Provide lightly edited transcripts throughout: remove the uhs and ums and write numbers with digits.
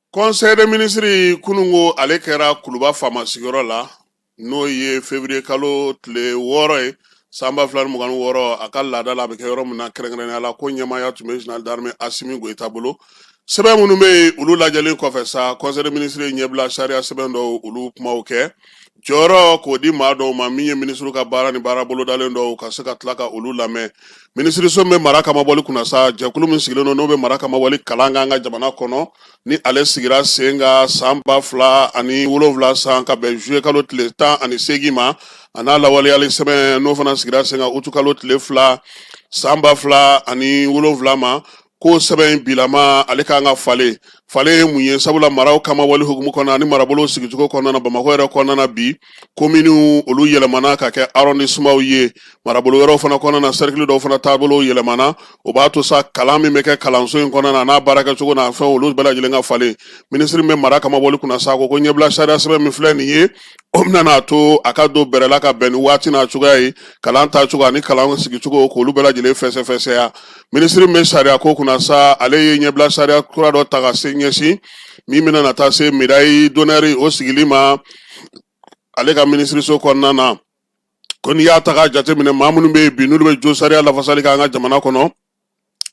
Conseil des ministres kunungo ale kɛra kuluba faama sigiyɔrɔ la n'o ye février kalo tile 6 ye sanba 2026 a ka laada la a bɛ kɛ yɔrɔ min na kɛrɛnkɛrɛnnenya la ko ɲɛmaaya tun bɛ général d'armée Asimi Goyita bolo sɛbɛn minnu bɛ yen olu lajɛlen kɔfɛ sa conseil des ministres ɲɛbila sariya sɛbɛn dɔw olu kumaw kɛ jɔyɔrɔ k'o di maa dɔw ma min ye ministre ka baara ni baara bolodalen dɔw ka se ka tila ka olu lamɛn minisiriso min bɛ mara kama bɔli kunna sa jɛkulu min sigilen don n'o bɛ mara kama bɔli kalan kan ka jamana kɔnɔ ni ale sigira sen ka san 2007 san ka bɛn juillet kalo tile 18 ma a n'a lawaleyali sɛbɛn n'o fana sigira sen ka utu kalo tile 2 san 2007 ma ko sɛbɛn in bilama ale kan ka falen ye mun ye sabula maraw kama wali hukumu kɔnɔ ani marabolo sigicogo kɔnɔna na Bamakɔ yɛrɛ kɔnɔna na bi kominiw olu yɛlɛmana ka kɛ arrondissementw ye marabolo yɔrɔ fana kɔnɔna na cercle dɔw fana taabolo yɛlɛmana o b'a to sa kalan min bɛ kɛ kalanso in kɔnɔna na n'a baarakɛcogo n'a fɛn olu bɛɛ lajɛlen ka falen minisiri min bɛ mara kama bɔli kunna sa ko ɲɛbila sariya sɛbɛn min filɛ nin ye o bɛna n'a to a ka don bɛrɛla ka bɛn ni waati n'a cogoya ye kalan tacogo ani kalan sigicogo k'olu bɛɛ lajɛlen fɛsɛfɛsɛya minisiri min bɛ sariya ko kunna sa ale ye ɲɛbila sariya kura dɔ ta ka se ɲɛsin min bɛna na taa se médaille d'honneur o sigili ma ale ka minisiriso kɔnɔna na ko n'i y'a ta k'a jateminɛ maa minnu bɛ yen bi n'olu bɛ jo sariya lafasali kɛ an ka jamana kɔnɔ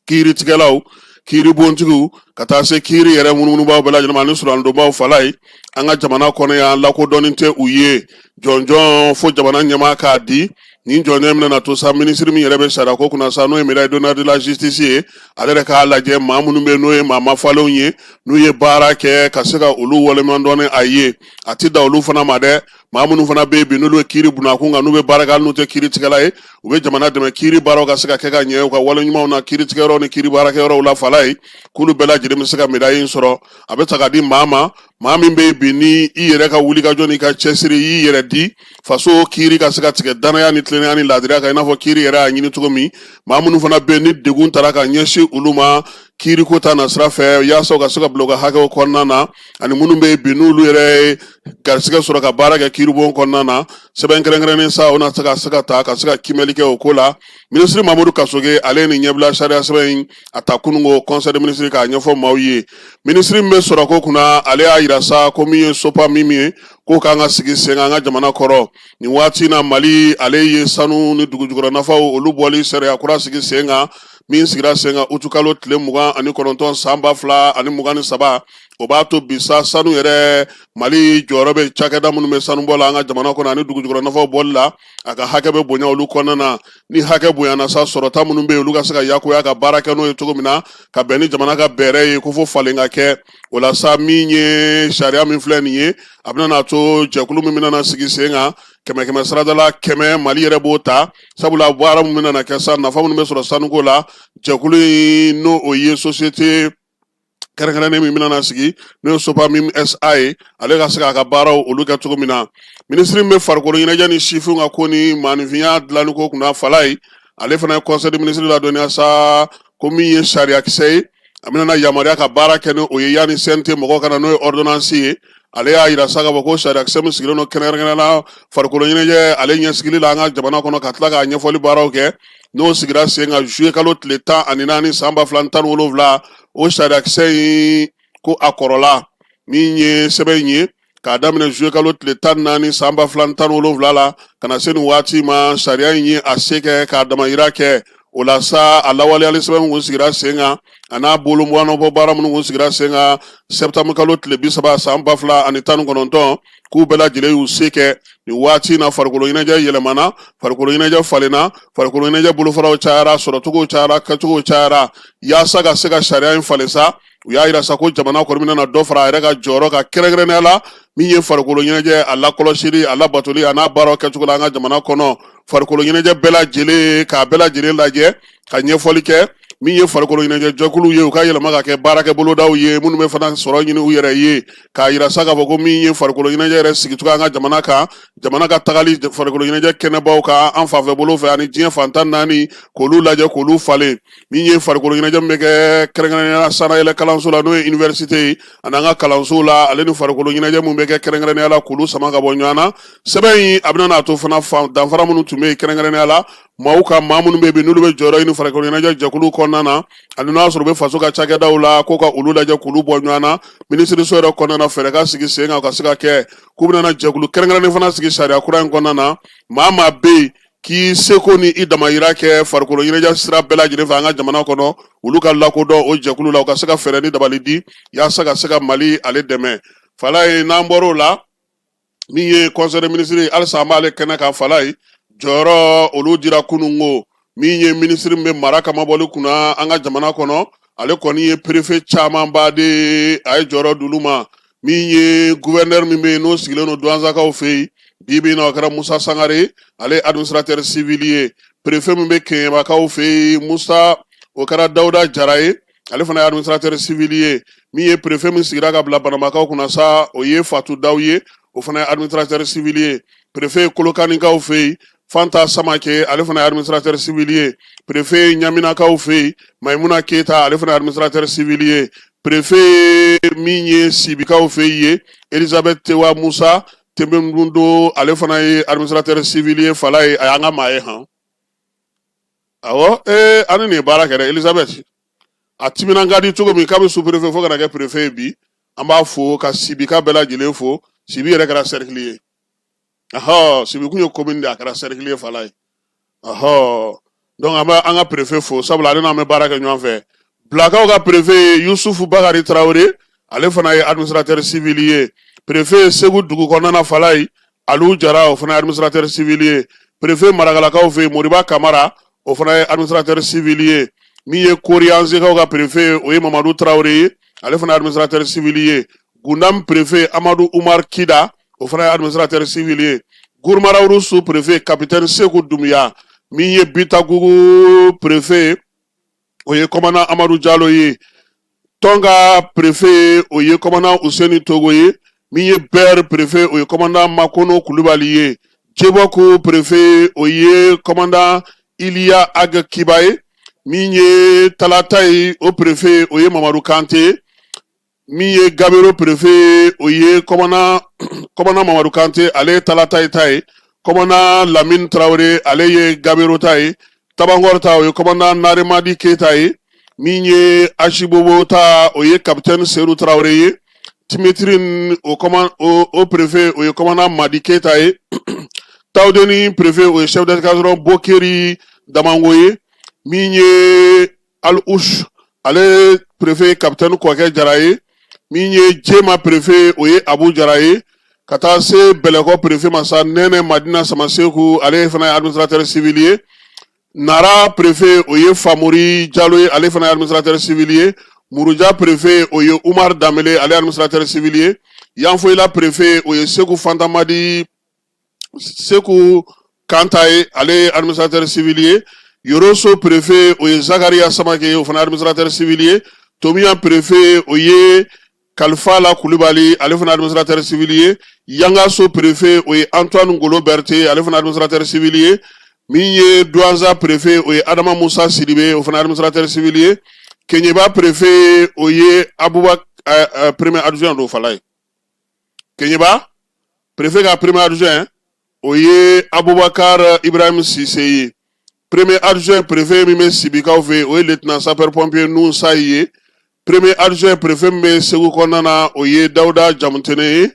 kiiritigɛlaw kiiribontigiw ka taa se kiiri yɛrɛ munumunubaw bɛɛ lajɛlen ma ani surandobaw fala ye an ka jamana kɔnɔ yan lakodɔnnen tɛ u ye jɔnjɔn fo jamana ɲɛmaa k'a di nin jɔnjɔn min na to sa minisiri min yɛrɛ bɛ sariya ko kunna sa n'o ye médaille d'honneur de la justice ye ale yɛrɛ k'a lajɛ maa minnu bɛ n'o ye maa mafalenw ye n'u ye baara kɛ ka se ka olu waleɲumandɔn a ye a ti da olu fana ma dɛ maa minnu fana bɛ yen bi n'olu ye kiiri bunakun kan n'u bɛ baara kɛ hali n'u tɛ kiiritigɛla ye u bɛ jamana dɛmɛ kiiri baaraw ka se ka kɛ ka ɲɛ u ka waleɲumanw na kiiritigɛyɔrɔ ni kiiri baarakɛyɔrɔw la fala ye k'olu bɛɛ lajɛlen bɛ se ka médaille in sɔrɔ a bɛ ta ka di maa ma maa min bɛ yen bi ni i yɛrɛ ka wulikajɔ n'i ka cɛsiri i y'i yɛrɛ di faso kiiri ka se ka tigɛ danaya ni tilennenya ni laadiriya kan i n'a fɔ kiiri yɛrɛ y'a ɲini cogo min maa minnu fana bɛ yen ni degun taara ka ɲɛsin olu ma kiiri ko ta nasira fɛ yaasa u ka se ka bila u ka hakɛw kɔnɔna na ani minnu bɛ yen bi n'olu yɛrɛ ye garisigɛ sɔrɔ ka baara kɛ kiiribon kɔnɔna na sɛbɛn kɛrɛnkɛrɛnnen sa o na se ka ta ka se ka kimɛli kɛ o ko la minisiri Mamadu Kasoge ale ye nin ɲɛbila sariya sɛbɛn in a ta kunungo conseil des ministres k'a ɲɛfɔ maaw ye minisiri min bɛ sɔrɔ ko kunna ale y'a yira sa ko min ye sopa min ye k'o k'an ka sigi sen an ka jamana kɔrɔ nin waati na Mali ale ye sanu ni dugujukɔrɔ nafaw olu bɔli sariya kura sigi sen kan min sigira sen kan utu kalo tile 29 san 2023 o b'a to bi sa sanu yɛrɛ Mali jɔyɔrɔ bɛ cakɛda minnu bɛ sanu bɔ la an ka jamana kɔnɔ ani dugujukɔrɔ nafaw bɔli la a ka hakɛ bɛ bonya olu kɔnɔna na ni hakɛ bonyana sa sɔrɔta minnu bɛ yen olu ka se ka yakuya ka baara kɛ n'o ye cogo min na ka bɛn ni jamana ka bɛrɛ ye ko fo falen ka kɛ o la sa min ye sariya min filɛ nin ye a bɛna n'a to jɛkulu min bɛna sigi sen kan kɛmɛ saradala 100 Mali yɛrɛ b'o ta sabula baara min bɛna kɛ sa nafa minnu bɛ sɔrɔ sanuko la jɛkulu in n'o o ye société kɛrɛnkɛrɛnnen min bɛna sigi n'o ye sopa min SA ye ale ka se k'a ka baaraw olu kɛ cogo min na minisiri min bɛ farikolo ɲɛnajɛ ni sifinw ka ko ni maanifinya dilanni ko kunna fala ye ale fana ye conseil des ministres ladɔnniya sa ko min ye sariyakisɛ ye a bɛna yamaruya ka baara kɛ ni o ye yanni CNT mɔgɔw ka na n'o ye ordonnance ye ale y'a yira sa ka fɔ ko sariyakisɛ min sigilen don kɛrɛnkɛrɛnnenya farikolo ɲɛnajɛ ale ɲɛsigili la an ka jamana kɔnɔ ka tila k'a ɲɛfɔli baaraw kɛ n'o sigira sen kan juillet kalo tile 14 san 2017 o sariyakisɛ in ko a kɔrɔla min ye sɛbɛn in ye k'a daminɛ juillet kalo tile 14 san 2017 la ka na se nin waati ma sariya in ye a se kɛ k'a damayira kɛ o la sa a lawaleyali sɛbɛn kun sigira sen kan a n'a bolomɔnɔbɔ baara minnu kun sigira sen kan septembre kalo tile 30 san 2019 k'u bɛɛ lajɛlen y'u se kɛ nin waati na farikolo ɲɛnajɛ yɛlɛmana farikolo ɲɛnajɛ falenna farikolo ɲɛnajɛ bolofaraw cayara sɔrɔcogow cayara kɛcogow cayara yaasa ka se ka sariya in falen sa u y'a yira sa ko jamana kɔni bɛna na dɔ fara a yɛrɛ ka jɔyɔrɔ ka kɛrɛnkɛrɛnnenya la min ye farikolo ɲɛnajɛ a lakɔlɔsili a labatoli a n'a baaraw kɛcogo la an ka jamana kɔnɔ farikolo ɲɛnajɛ bɛɛ lajɛlen k'a bɛɛ lajɛlen lajɛ ka ɲɛfɔli kɛ min ye farikolo ɲɛnajɛ jɛkulu ye u ka yɛlɛma ka kɛ baarakɛ bolodaw ye minnu bɛ fana sɔrɔ ɲini u yɛrɛ ye k'a yira sa k'a fɔ ko min ye farikolo ɲɛnajɛ yɛrɛ sigicogo an ka jamana kan jamana ka tagali farikolo ɲɛnajɛ kɛnɛbaw kan an fanfɛ bolo fɛ ani diɲɛ fantan naani k'olu lajɛ k'olu falen min ye farikolo ɲɛnajɛ min bɛ kɛ kɛrɛnkɛrɛnnenya sanayɛlɛ kalanso la n'o ye université ye ani an ka kalanso la ale ni farikolo ɲɛnajɛ min bɛ kɛ kɛrɛnkɛrɛnnenya la k'olu sama ka bɔ ɲɔgɔn na sɛbɛn in a bɛna n'a to fana danfara minnu tun bɛ yen kɛrɛnkɛrɛnnenya la maaw ka maa minnu bɛ yen n'olu bɛ jɔyɔrɔ ɲini farikolo ɲɛnajɛ jɛkulu kɔnɔna na ani n'a sɔrɔ u bɛ faso ka cakɛdaw la ko ka olu lajɛ k'olu bɔ ɲɔgɔn na minisiriso yɛrɛ kɔnɔna na fɛɛrɛ ka sigi sen kan o ka se ka kɛ k'u bɛna jɛkulu kɛrɛnkɛrɛnnen fana sigi sariya kura in kɔnɔna na maa bɛ yen k'i seko ni i damayira kɛ farikolo ɲɛnajɛ sira bɛɛ lajɛlen fɛ an ka jamana kɔnɔ olu ka lakodɔn o jɛkulu la u ka se ka fɛɛrɛ ni dabali di yaasa ka se ka Mali ale dɛmɛ fala ye n'an bɔra o la min ye conseil des ministres ye halisa an b'ale kɛnɛ kan fala ye jɔyɔrɔ olu dira kunungo min ye ministre min bɛ mara kama bɔli kunna an ka jamana kɔnɔ ale kɔni ye préfet camanba de a ye jɔyɔrɔ d'olu ma min ye gouverneur min bɛ yen n'o sigilen don Douanzakaw fɛ yen bi in na o kɛra Musa Sangare ale administrateur civil ye préfet min bɛ Keɲebakaw fɛ yen Musa o kɛra Dawuda Jara ye ale fana ye administrateur civil ye min ye préfet min sigira ka bila Bananbakaw kunna sa o ye Fatu Daw ye o fana ye administrateur civil ye préfet Kolokanikaw fɛ yen Fanta Samake ale fana ye administrateur civil ye préfet Ɲaminakaw fɛ yen Maimuna Keita ale fana ye administrateur civil ye préfet min ye Sibikaw fɛ yen ye Elisabeth Tewa Musa Tembembundo ale fana ye administrateur civil ye fala ye a y'an ka maa ye han awɔ ani nin ye baara kɛ dɛ Elisabeth a timinan ka di cogo min k'a bɛ sous-préfet fo ka na kɛ préfet ye bi an b'a fo ka Sibika bɛɛ lajɛlen fo Sibi yɛrɛ kɛra cercle ye Sibi kun ye commune de a kɛra cercle ye fala ye donc an bɛ an ka préfet fo sabula ale n'an bɛ baara kɛ ɲɔgɔn fɛ Bilakaw ka préfet Yusufu Bakari Traoré ale fana ye administrateur civil ye préfet Segu dugu kɔnɔna na fala ye Aliu Jara o fana ye administrateur civil ye préfet Maragalakaw fɛ Moriba Kamara o fana ye administrateur civil ye min ye Koriyanzekaw ka préfet o ye Mamadou Traoré ye ale fana ye administrateur civil ye Gundam préfet Amadou Umar Kida o fana ye administrateur civil ye Gourmaraourou sous-préfet capitaine Sekou Doumbia min ye Bitagougou préfet o ye commandant Amadou Diallo ye Tonga préfet o ye commandant Ouseni Togo ye min ye Ber préfet o ye commandant Makono Kulubali ye Djeboko préfet o ye commandant Iliya Ag Kiba ye min ye Talata ye o préfet o ye Mamadou Kanté min ye Gabero préfet o ye commandant Mamadou Kanté ale ye Talata ye ta ye commandant Lamine Traoré ale ye Gabero ta ye Tabangor ta o ye commandant Naremadi Keita ye min ye Ashibobo ta o ye capitaine Serou Traoré ye Timetrine o préfet o ye commandant Madi Keita ye Taoudeni préfet o ye chef d'escadron Bokeri Damango ye min ye Al-Ouch ale préfet capitaine Kouaké Jara ye min ye Djema préfet o ye Abu Jara ye ka taa se Bɛlɛkɔ préfet masa Nɛnɛ Madina Samaseku ale fana ye administrateur civil ye Nara préfet o ye Famori Diallo ye ale fana ye administrateur civil ye Muruja préfet o ye Umar Damele ale administrateur civil ye Yanfoyila préfet o ye Sekou Fantamadi Sekou Kanta ye ale administrateur civil ye Yoroso préfet o ye Zakaria Samake o fana administrateur civil ye Tomiya préfet o ye Kalifala Koulibaly ale fana administrateur civil ye Yangaso préfet o ye Antoine Ngolo Berté ale fana administrateur civil ye min ye Douanza préfet o ye Adama Moussa Sidibé o fana administrateur civil ye Keɲeba préfet o ye Aboubacar premier adjoint do fala ye Keɲeba préfet ka premier adjoint o ye Aboubacar Ibrahim Cissé ye premier adjoint préfet min bɛ Sibikaw fɛ o ye lieutenant sapeur pompier Noussa ye premier adjoint préfet min bɛ Segu kɔnɔna na o ye Dawuda Jamutene ye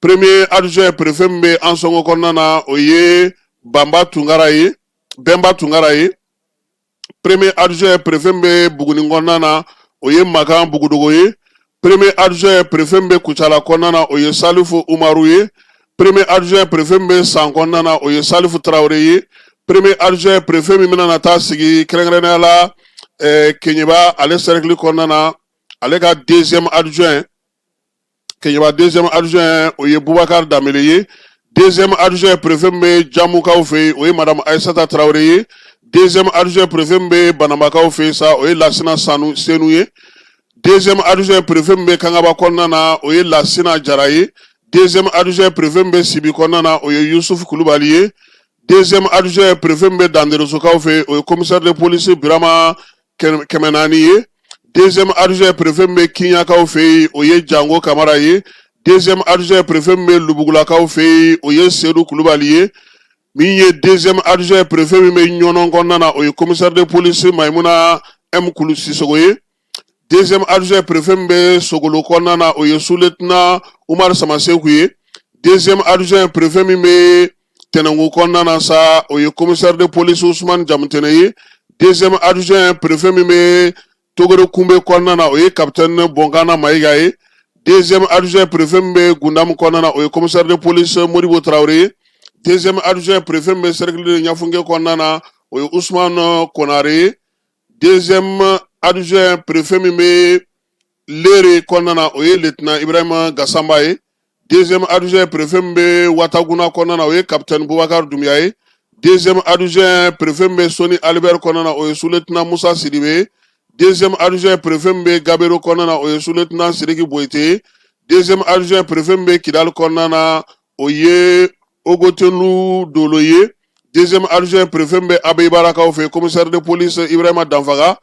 premier adjoint préfet min bɛ Ansongo kɔnɔna na o ye Bemba Tungara ye premier adjoint préfet min bɛ Buguni kɔnɔna na o ye Makan Bugudogo ye premier adjoint préfet min bɛ Kucala kɔnɔna na o ye Salifu Umaru ye premier adjoint préfet min bɛ San kɔnɔna na o ye Salifu Traoré ye premier adjoint préfet min bɛna na taa sigi kɛrɛnkɛrɛnnenya la Keɲeba ale cercle kɔnɔna na ale ka deuxième adjoint Keɲeba deuxième adjoint o ye Boubacar Damele ye deuxième adjoint préfet min bɛ Jamukaw fɛ o ye madame Aïssata Traoré ye deuxième adjoint préfet min bɛ Bananbakaw fɛ sa o ye Lasina Senu ye deuxième adjoint préfet min bɛ Kangaba kɔnɔna na o ye Lasina Jara ye deuxième adjoint préfet min bɛ Sibi kɔnɔna na o ye Youssouf Kulubali ye deuxième adjoint préfet min bɛ Danderosokaw fɛ o ye commissaire de police Birama Kɛmɛnaani ye deuxième adjoint préfet min bɛ Kiɲakaw fɛ o ye Jango Kamara ye deuxième adjoint préfet min bɛ Lubugulakaw fɛ o ye Seydou Kulubali ye min ye deuxième adjoint préfet min bɛ ɲɔnɔn kɔnɔna na o ye commissaire de police Maimuna M Kulu Sisogo ye. Deuxième adjoint préfet min bɛ Sogolo kɔnɔna na o ye sous-lieutenant Umar Samaseku ye. Deuxième adjoint préfet min bɛ Tɛnɛngu kɔnɔna na sa o ye commissaire de police Ousmane Jamutene ye. Deuxième adjoint préfet min bɛ Togore Kunbe kɔnɔna na o ye capitaine Bonkana Maïga ye. Deuxième adjoint préfet min bɛ Gundam kɔnɔna na o ye commissaire de police Modibo Traoré ye. Deuxième adjoint préfet min bɛ cercle de Ɲafunge kɔnɔna na o ye Ousmane Konare ye. Deuxième adjoint préfet min bɛ Lere kɔnɔna na o ye lieutenant Ibrahima Gassamba ye. Deuxième adjoint préfet min bɛ Wataguna kɔnɔna na o ye capitaine Boubacar Doumbia ye. Deuxième adjoint préfet min bɛ Soni Albert kɔnɔna na o ye sous-lieutenant Moussa Sidibé ye. Deuxième adjoint préfet min bɛ Gabero kɔnɔna na o ye sous-lieutenant Sidiki Boyite ye. Deuxième adjoint préfet min bɛ Kidal kɔnɔna na o ye Ogotenu Dolo ye. Deuxième adjoint préfet min bɛ Abe Barakaw fɛ commissaire de police Ibrahima Danfaga.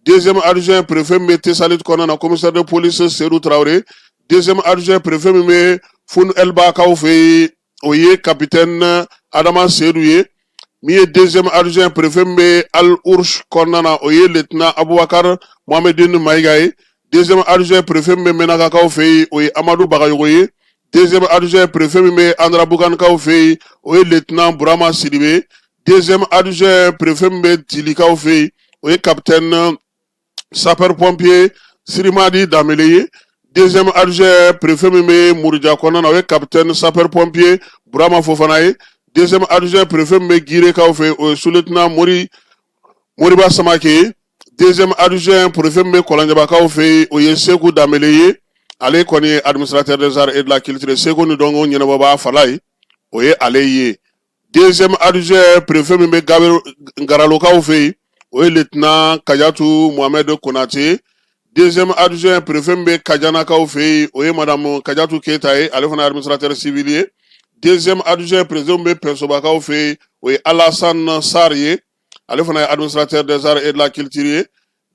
Deuxième adjoint préfet min bɛ Tessalit kɔnɔna na commissaire de police Serou Traoré. Deuxième adjoint préfet min bɛ Fun Elbakaw fɛ o ye capitaine Adama Seydou ye. Min ye deuxième adjoint préfet min bɛ Al Ourch kɔnɔna na o ye lieutenant Abubakar Mohamedine Maïga ye. Deuxième adjoint préfet min bɛ Menakakaw fɛ o ye Amadou Bagayogo ye. Deuxième adjoint préfet min bɛ Andra Bougankaw fɛ o ye lieutenant Bourama Sidibé. Deuxième adjoint préfet min bɛ Dilikaw fɛ o ye capitaine sapeur pompier Sirimadi Damele ye. Deuxième adjoint préfet min bɛ Mouridja kɔnɔna na o ye capitaine sapeur pompier Bourama Fofana ye. Deuxième adjoint préfet min bɛ Girekaw fɛ o ye sous-lieutenant Moriba Samake ye. Deuxième adjoint préfet min bɛ Kɔlɔnjɛbakaw fɛ o ye Seku Damele ye. Ale kɔni ye administrateur des arts et de la culture Seku ni dɔnko ɲɛnabɔbaga fala ye o ye ale ye. Deuxième adjoint préfet min bɛ Garalokaw fɛ o ye lieutenant Kajatu Mohamed Konate. Deuxième adjoint préfet min bɛ Kajanakaw fɛ o ye madame Kajatu Keita ye ale fana ye administrateur civil ye. Deuxième adjoint président min bɛ Pensobakaw fɛ o ye Alassane Sarr ye ale fana ye administrateur des arts et de la culture ye.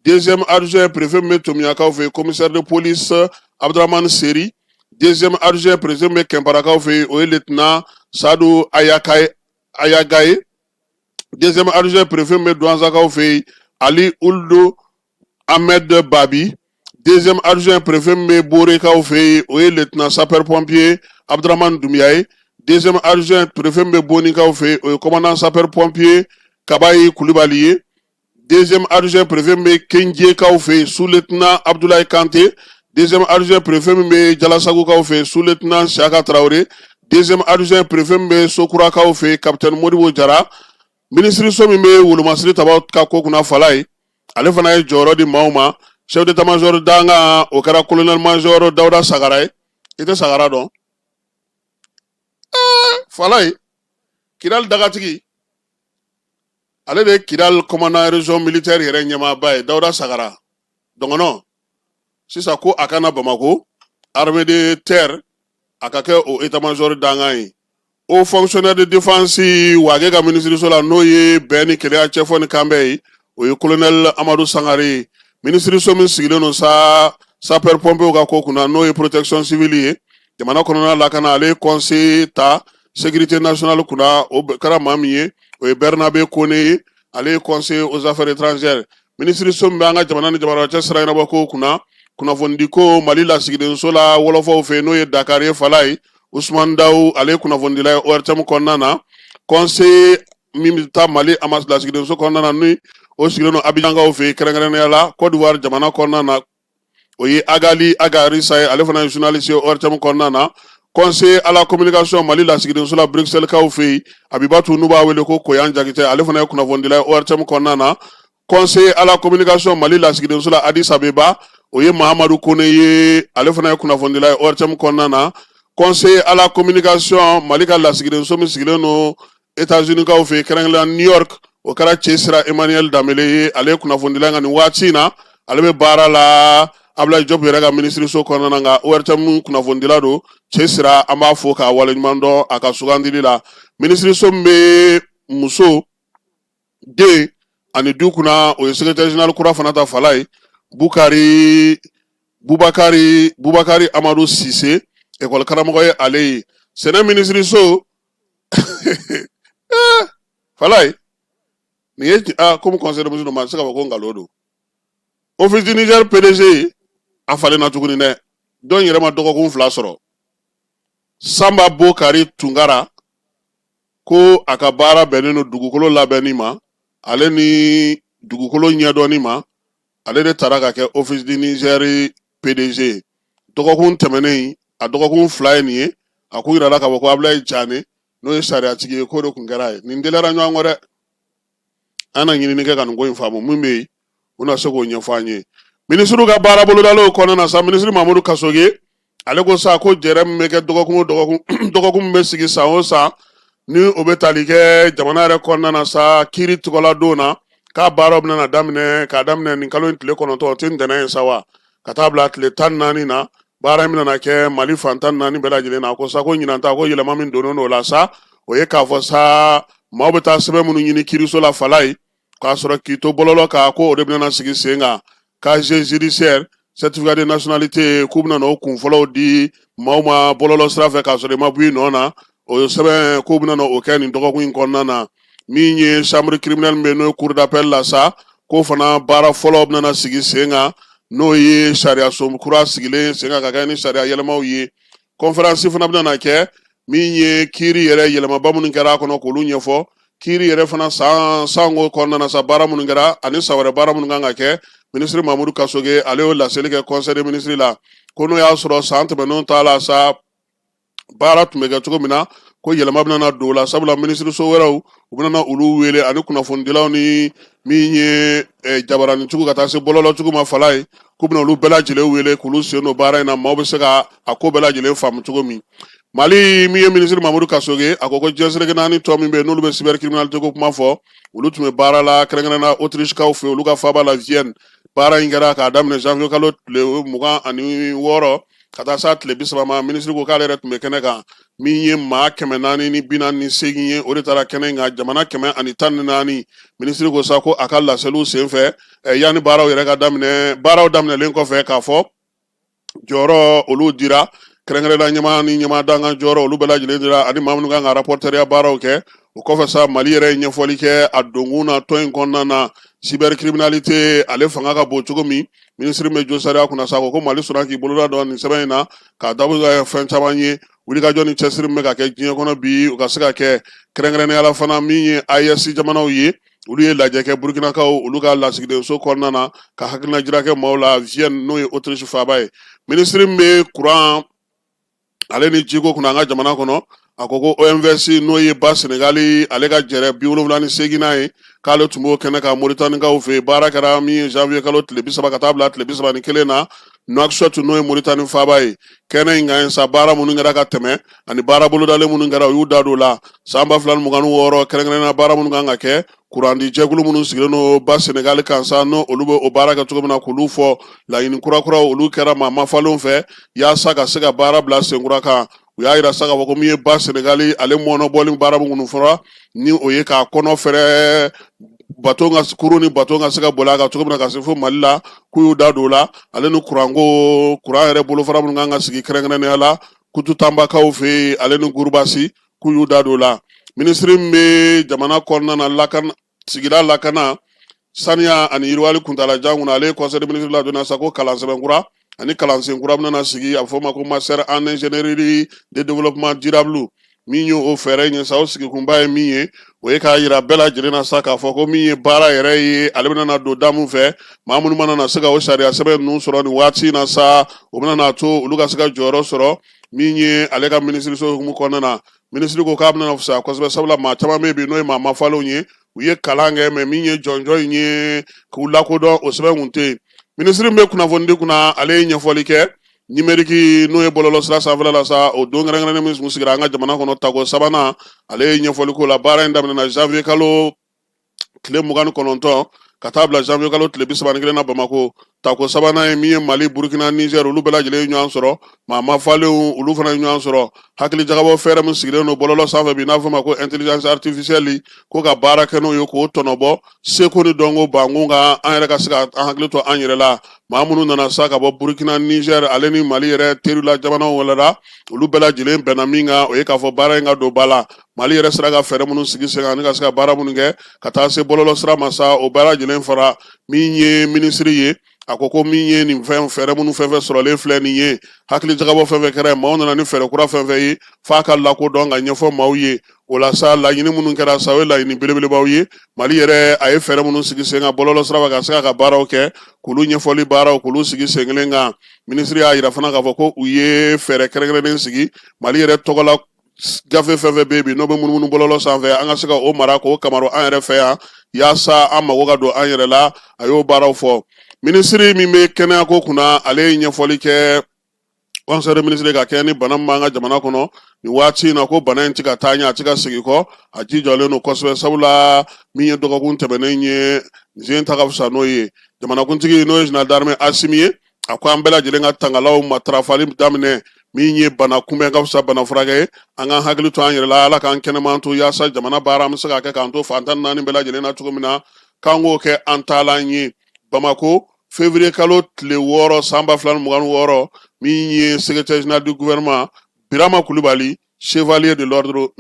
Deuxième adjoint préfet min bɛ Tomiyakaw fɛ commissaire de police Abdraman Seri. Deuxième adjoint président min bɛ Kɛnparakaw fɛ o ye lieutenant Sadou Ayagaye. Deuxième adjoint préfet min bɛ Douanzakaw fɛ Ali Ould Ahmed Babi. Deuxième adjoint préfet min bɛ Borekaw fɛ o ye lieutenant sapeur pompier Abdraman Doumbia ye. Deuxième adjoint préfet min bɛ Bonikaw fɛ o ye commandant sapeur pompier Kabayi Koulibaly ye. Deuxième adjoint préfet min bɛ Kenjiekaw fɛ sous-lieutenant Abdoulaye Kanté. Deuxième adjoint préfet min bɛ Jalasagukaw fɛ sous-lieutenant Siaka Traoré. Deuxième adjoint préfet min bɛ Sokurakaw fɛ capitaine Modibo Jara. Ministre so min bɛ Wolomasiri Tabaw ka ko kunna fala ye ale fana ye jɔyɔrɔ di maaw ma. Chef d'état-major danga o kɛra colonel major Dawuda Sagara ye. I tɛ Sagara dɔn? Fala ye Kidal dagatigi ale de ye Kidal commandant région militaire yɛrɛ ɲɛmaaba ye Dawuda Sagara. Dɔngɔnɔ sisan ko a kana Bamako armée de terre a ka kɛ o état-major danga ye. O fonctionnaire de défense wage ka ministre la n'o ye bɛn ni keleya cɛfɔ ni kanbɛ ye o ye colonel Amadou Sangare ye. Ministre so min sigilen no sa sapeur pompier ka ko kunna n'o ye protection civile ye. Jamana kɔnɔna lakana ale conseil ta sécurité nationale kunna o kɛra maa min ye o ye Bernabe Kone ye ale ye conseil aux affaires étrangères. Ministre so min bɛ an ka jamana ni jamana cɛ sira ɲɛnabɔ ko kunna kunnafoni ko Mali lasigidenso la wɔlɔfɔw fɛ n'o ye Dakar ye fala ye. Ousmane Daou ale kunnafonidila ye ORTM kɔnɔna na. Conseil min bɛ taa Mali lasigidenso kɔnɔna na ni o sigilen no Abidjankaw fɛ kɛrɛnkɛrɛnnenya la Côte d'Ivoire jamana kɔnɔna na o ye Agali Agarissa ye ale fana ye journaliste ye ORTM kɔnɔna na. Conseil à la communication Mali lasigidenso la Bruxelles kaw fɛ Abibatu n'u b'a wele ko Koyan Jakite ale fana ye kunnafonidila ye ORTM kɔnɔna na. Conseil à la communication Mali lasigidenso la Addis Abeba o ye Mahamadou Kone ye ale fana ye kunnafonidila ye ORTM kɔnɔna na. Conseil à la communication Mali ka lasigidenso min sigilen no États-Unis kaw fɛ kɛrɛnkɛrɛnnenya New York o kɛra cɛ sira Emmanuel Damele ye ale ye kunnafonidila nka nin waati in na ale bɛ baara la Abdoulaye Diop yɛrɛ ka ministre so kɔnɔna na nka ORTM kunnafonidila don cɛ sira an b'a fɔ k'a waleɲuman dɔn a ka sugandili la. Ministre so min bɛ muso den ani du kunna o ye secrétaire général kura fana ta fala ye Bubakari Amadou Cissé école karamɔgɔ ye ale ye. Sɛnɛ ministre so falai ni ye comme conseil de ministre ma se ka fɔ ko nkalon don office du Niger PDG a falenna tuguni dɛ dɔn yɛrɛ ma dɔgɔkun 2 sɔrɔ Samba Bokari Tungara ko a ka baara bɛnnen don dugukolo labɛnni ma ale ni dugukolo ɲɛdɔnni ma ale de taara ka kɛ office du Niger PDG dɔgɔkun tɛmɛnen a dɔgɔkun 2 ye nin ye a ko yirala ka fɔ ko Ablaye Jane n'o ye sariyatigi ye ko de kun kɛra ye nin delera ɲɔgɔn kɔ dɛ an na ɲinini kɛ ka nin ko in faamu mun bɛ yen u na se k'o ɲɛfɔ an ye minisiriw ka baara bolodaliw kɔnɔna na sa minisiri Mamadu Kasoge ale ko sa ko jɛrɛ min bɛ kɛ dɔgɔkun o dɔgɔkun min bɛ sigi san o san ni o bɛ tali kɛ jamana yɛrɛ kɔnɔna na sa kiiri tɔgɔla don na k'a baaraw bɛna daminɛ k'a daminɛ nin kalo in tile 9 o tɛ ntɛnɛn ye sa wa ka taa bila tile 14 na baara in bɛna kɛ Mali fan 14 bɛɛ lajɛlen na ko sa ko ɲinan ta ko yɛlɛma min donnen o la sa o ye k'a fɔ sa maaw bɛ taa sɛbɛn minnu ɲini kiiriso la Falaye k'a sɔrɔ k'i to bɔlɔlɔ kan ko o de bɛna sigi sen kan casier judiciaire certificat de nationalité k'u bɛna o kun fɔlɔw di maaw ma bɔlɔlɔ sira fɛ k'a sɔrɔ i ma bɔ i nɔ na o sɛbɛn k'u bɛna o kɛ nin dɔgɔkun in kɔnɔna na min ye chambre criminelle min bɛ n'o ye cour d'appel la sa k'o fana baara fɔlɔ bɛna sigi sen kan n'o ye sariya so kura sigilen sen kan ka kɛ ni sariya yɛlɛmaw ye conférence fana bɛna kɛ min ye kiiri yɛrɛ yɛlɛmaba minnu kɛra a kɔnɔ k'olu ɲɛfɔ kiiri yɛrɛ fana sango kɔnɔna na sa baara minnu kɛra ani san wɛrɛ baara minnu kan ka kɛ minisiri Mamadu Kasoge ale y'o laseli kɛ conseil des ministres la ko n'o y'a sɔrɔ san tɛmɛnenw ta la sa baara tun bɛ kɛ cogo min na ko yɛlɛma bɛna don o la sabula minisiri so wɛrɛw u bɛna olu wele ani kunnafonidilaw ni min ye jabaranicogo ka taa se bɔlɔlɔcogo ma Falaye k'u bɛna olu bɛɛ lajɛlen wele k'olu sen don baara in na maaw bɛ se ka a ko bɛɛ lajɛlen faamu cogo min Mali min ye minisiri Mamadu Kasoge a ko diɲɛseleke naani tɔ min bɛ yen n'olu bɛ cybercriminalité ko kuma fɔ olu tun bɛ baara la kɛrɛnkɛrɛnnenya Autrichekaw fɛ olu ka faaba la Vienne baara in kɛra k'a daminɛ janvier kalo tile 26 ka taa se tile 30 ma minisiri ko k'ale yɛrɛ tun bɛ kɛnɛ kan min ye maa 448 ye o de taara kɛnɛ in kan jamana 114 minisiri ko sa ko a ka laseliw senfɛ yanni baaraw yɛrɛ ka daminɛ baaraw daminɛlen kɔfɛ k'a fɔ jɔyɔrɔ olu dira kɛrɛnkɛrɛnnenya ɲɛmaa ni ɲɛmaa dankan jɔyɔrɔ olu bɛɛ lajɛlen dira ani maa minnu kan ka rapporteurs baaraw kɛ o kɔfɛ sa Mali yɛrɛ ye ɲɛfɔli kɛ a donkun na tɔn in kɔnɔna na cybercriminalité ale fanga ka bon cogo min minisiri bɛ jo sariya kunna sa ko Mali sɔnna k'i boloda dɔn nin sɛbɛn in na k'a dabɔ ka fɛn caman ye wulikajɔ ni cɛsiri min bɛ ka kɛ diɲɛ kɔnɔ bi u ka se ka kɛ kɛrɛnkɛrɛnnenya la fana min ye AES jamanaw ye olu ye lajɛ kɛ Burkinakaw olu ka lasigiden so kɔnɔna na ka hakilinajira kɛ maaw la Vienne n'o ye Autriche faaba ye minisiri bɛ courant ale ni jiko kunna an ka jamana kɔnɔ a ko OMVS n'o ye ba Senegali ale ka jɛrɛ 78 ye k'ale tun b'o kɛnɛ ka Mauritaniekaw fɛ baara kɛra min ye janvier kalo tile 30 ka taa bila tile 31 na Nouakchott n'o ye Mauritanie faaba ye kɛnɛ in kan sa baara minnu kɛra ka tɛmɛ ani baara bolodalen minnu kɛra u y'u da don o la san 2026 kɛrɛnkɛrɛnnenya baara minnu kan ka kɛ kurandi jɛkulu minnu sigilen don ba Senegali kan sa n'o olu bɛ o baara kɛ cogo min na k'olu fɔ laɲini kurakuraw olu kɛra maa mafalenw fɛ yaasa ka se ka baara bila senkura kan u y'a yira sa k'a fɔ ko min ye ba Senegali ale mɔnɔbɔli baara minnu fɔra ni o ye k'a kɔnɔ fɛrɛ bato ka kurun ni bato ka se ka boli a kan cogo min na ka se fo Mali la k'u y'u da don o la ale ni kuran yɛrɛ bolofara minnu kan ka sigi kɛrɛnkɛrɛnnenya la Kututanbakaw fɛ ale ni Gurubasi k'u y'u da don o la minisiri min bɛ jamana kɔnɔna na sigida lakana saniya ani yiriwali kuntalajan kunna ale ye conseil des ministres la donna sa ko kalansɛbɛnkura ani kalansen kura bɛna sigi a bɛ fɔ o ma ko master en ingénierie de développement durable min ye o fɛɛrɛ ɲɛ sa o sigikunba ye min ye o ye k'a yira bɛɛ lajɛlen na sa k'a fɔ ko min ye baara yɛrɛ ye ale bɛna don da min fɛ maa minnu mana na se ka o sariya sɛbɛn ninnu sɔrɔ nin waati in na sa o bɛna to olu ka se ka jɔyɔrɔ sɔrɔ min ye ale ka minisiriso hukumu kɔnɔna na minisiri ko k'a bɛna fisaya kosɛbɛ sabula maa caman bɛ yen n'o ye maa mafalenw ye u ye kalan kɛ mɛ min ye jɔnjɔn in ye k'u lakodɔn o sɛbɛn kun tɛ yen minisiri bɛ kunnafonidi kunna ale ye ɲɛfɔli kɛ numérique n'o ye bɔlɔlɔ sira sanfɛla la sa o don kɛrɛnkɛrɛnnen min tun sigira an ka jamana kɔnɔ tako sabanan ale ye ɲɛfɔli k'o la baara in daminɛna janvier kalo tile 29 ka taa bila janvier kalo tile 31 na Bamako tako sabanan ye min ye Mali Burkina Niger olu bɛɛ lajɛlen ye ɲɔgɔn sɔrɔ maa mafalenw olu fana ye ɲɔgɔn sɔrɔ hakili jagabɔ fɛɛrɛ min sigilen don bɔlɔlɔ sanfɛ bi n'a fɔ ma ko intelligence artificielle ko ka baara kɛ n'o ye k'o tɔnɔbɔ seko ni dɔnko bankun kan an yɛrɛ ka se ka an hakili to an yɛrɛ la maa minnu nana sa ka bɔ Burkina Niger ale ni Mali yɛrɛ teriw la jamanaw wɛrɛ la olu bɛɛ lajɛlen bɛnna min kan o ye k'a fɔ baara in ka don ba la Mali yɛrɛ sera ka fɛɛrɛ minnu sigi sen kan ani ka se ka baara minnu kɛ ka taa se bɔlɔlɔ sira ma sa o bɛɛ lajɛlen fara min ye minisiri ye a ko min ye nin fɛɛrɛ minnu fɛn fɛn sɔrɔlen filɛ nin ye hakili jagabɔ fɛn fɛn kɛra maaw nana ni fɛɛrɛ kura fɛn fɛn ye f'a ka lakodɔn ka ɲɛfɔ maaw ye o la sa laɲini minnu kɛra sa o ye laɲini belebelebaw ye Mali yɛrɛ a ye fɛɛrɛ minnu sigi sen kan bɔlɔlɔ sira ka se ka baaraw kɛ k'olu ɲɛfɔli baaraw k'olu sigi sen kelen kan minisiri y'a yira fana k'a fɔ ko u ye fɛɛrɛ kɛrɛnkɛrɛnnen sigi Mali yɛrɛ tɔgɔla gafe fɛn fɛn bɛ bi n'o bɛ munumunu bɔlɔlɔ sanfɛ an ka se ka o mara k'o kamaro an yɛrɛ fɛ yan yaasa an mago ka don an yɛrɛ la a y'o baaraw fɔ minisiri min bɛ kɛnɛyako kunna ale ye ɲɛfɔli kɛ conseil minisiri ka kɛ ni bana min b'an ka jamana kɔnɔ nin waati in na ko bana in tɛ ka taa ɲɛ a tɛ ka segin kɔ a jijɔlen don kosɛbɛ sabula min ye dɔgɔkun tɛmɛnen ye nin ta ka fisa n'o ye jamanakuntigi n'o ye Général d'armée Asimi ye a ko an bɛɛ lajɛlen ka tangalaw matarafali daminɛ min ye bana kunbɛn ka fisa bana furakɛ ye an ka hakili to an yɛrɛ la ala k'an kɛnɛman to yaasa jamana baara an bɛ se ka kɛ k'an to fantan naani bɛɛ lajɛlen na cogo min na k'an k'o kɛ an taalan ye Bamako février kalo tile 6 san 2026 min ye secrétaire général du gouvernement Birama Kulibali chevalier de l'ordre